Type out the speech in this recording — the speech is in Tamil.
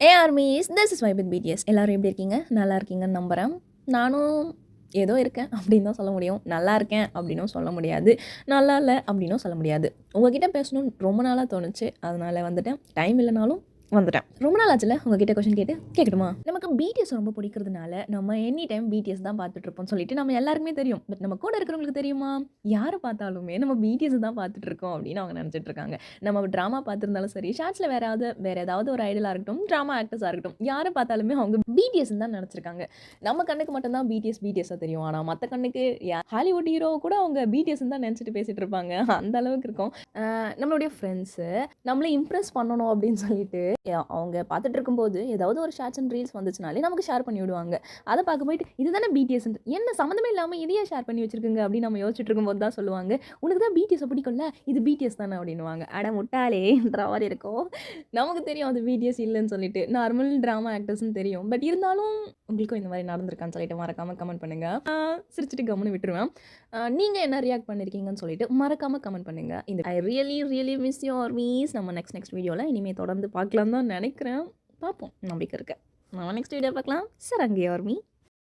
A ARMYs this is vibe with BTS. எல்லோரும் எப்படி இருக்கீங்க? நல்லா இருக்கீங்கன்னு நம்புகிறேன். நானும் ஏதோ இருக்கேன் அப்படின்னு தான் சொல்ல முடியும். நல்லா இருக்கேன் அப்படின்னும் சொல்ல முடியாது. நல்லா இல்லை அப்படின்னும் சொல்ல முடியாது. உங்ககிட்ட பேசணும்னு ரொம்ப நாளாக தோணுச்சு. அதனால் வந்துட்டேன். டைம் இல்லைனாலும் வந்துட்டேன். ரொம்ப நாள் ஆச்சுல உங்ககிட்ட கொஸ்டின் கேட்கட்டுமா? நமக்கு பிடிஎஸ் ரொம்ப பிடிக்கிறதுனால நம்ம எனி டைம் பிடிஎஸ் தான் பார்த்துட்டு இருப்போம் சொல்லிட்டு நம்ம எல்லாருக்குமே தெரியும். பட் நம்ம கூட இருக்கிறவங்களுக்கு தெரியுமா? யாரை பார்த்தாலுமே நம்ம பிடிஎஸ் தான் பார்த்துட்டு இருக்கோம் அப்படின்னு அவங்க நினச்சிட்டு இருக்காங்க. நம்ம ட்ராமா பார்த்துருந்தாலும் சரி, ஷார்ட்ஸில் வேற ஏதாவது ஒரு ஐடலாக இருக்கட்டும், ட்ராமா ஆக்டர்ஸாக இருக்கட்டும், யாரை பார்த்தாலுமே அவங்க பிடிஎஸ் தான் நினச்சிருக்காங்க. நம்ம கண்ணுக்கு மட்டும்தான் பிடிஎஸ்ஸாக தெரியும். ஆனால் மற்ற கண்ணுக்கு ஹாலிவுட் ஹீரோ கூட அவங்க பிடிஎஸ் தான் நினச்சிட்டு பேசிட்டு இருப்பாங்க. அந்த அளவுக்கு இருக்கும். நம்மளுடைய ஃப்ரெண்ட்ஸு நம்மளை இம்ப்ரெஸ் பண்ணணும் அப்படின்னு சொல்லிட்டு அவங்க பார்த்துட்டு இருக்கும்போது ஏதாவது ஒரு ஷார்ட்ஸ் அண்ட் ரீல்ஸ் வந்துச்சுனாலே நமக்கு ஷேர் பண்ணி விடுவாங்க. அதை பார்க்க போயிட்டு இது தானே பிடிஎஸ், என்ன சம்மந்தமே இல்லாமல் இதையே ஷேர் பண்ணி வச்சிருக்குங்க அப்படின்னு நம்ம யோசிச்சுட்டு இருக்கும்போது தான் சொல்லுவாங்க, உனக்கு தான் பிடிஎஸ் பிடிக்கும்ல, இது பிடிஎஸ் தானே அப்படின்னுவாங்க. அட முட்டாளேன்ற மாதிரி இருக்கும். நமக்கு தெரியும் அது பிடிஎஸ் இல்லைன்னு சொல்லிட்டு, நார்மல் ட்ராமா ஆக்டர்ஸ்னு தெரியும். பட் இருந்தாலும் உங்களுக்கும் இந்த மாதிரி நடந்திருக்கான்னு சொல்லிட்டு மறக்காமல் கமெண்ட் பண்ணுங்கள். சிரிச்சிட்டு கம்முன்னு விட்டுருவேன். நீங்கள் என்ன ரியாக்ட் பண்ணியிருக்கீங்கன்னு சொல்லிட்டு மறக்காமல் கமெண்ட் பண்ணுங்கள். இந்த I really miss your maize. நம்ம நெக்ஸ்ட் வீடியோவில் இனிமேல் தொடர்ந்து பார்க்கலாம் தான் நினைக்கிறேன். பார்ப்போம், நம்பிக்கை இருக்கு. நம்ம நெக்ஸ்ட் வீடியோ பார்க்கலாம். சார் அங்கே யுவர் மீ.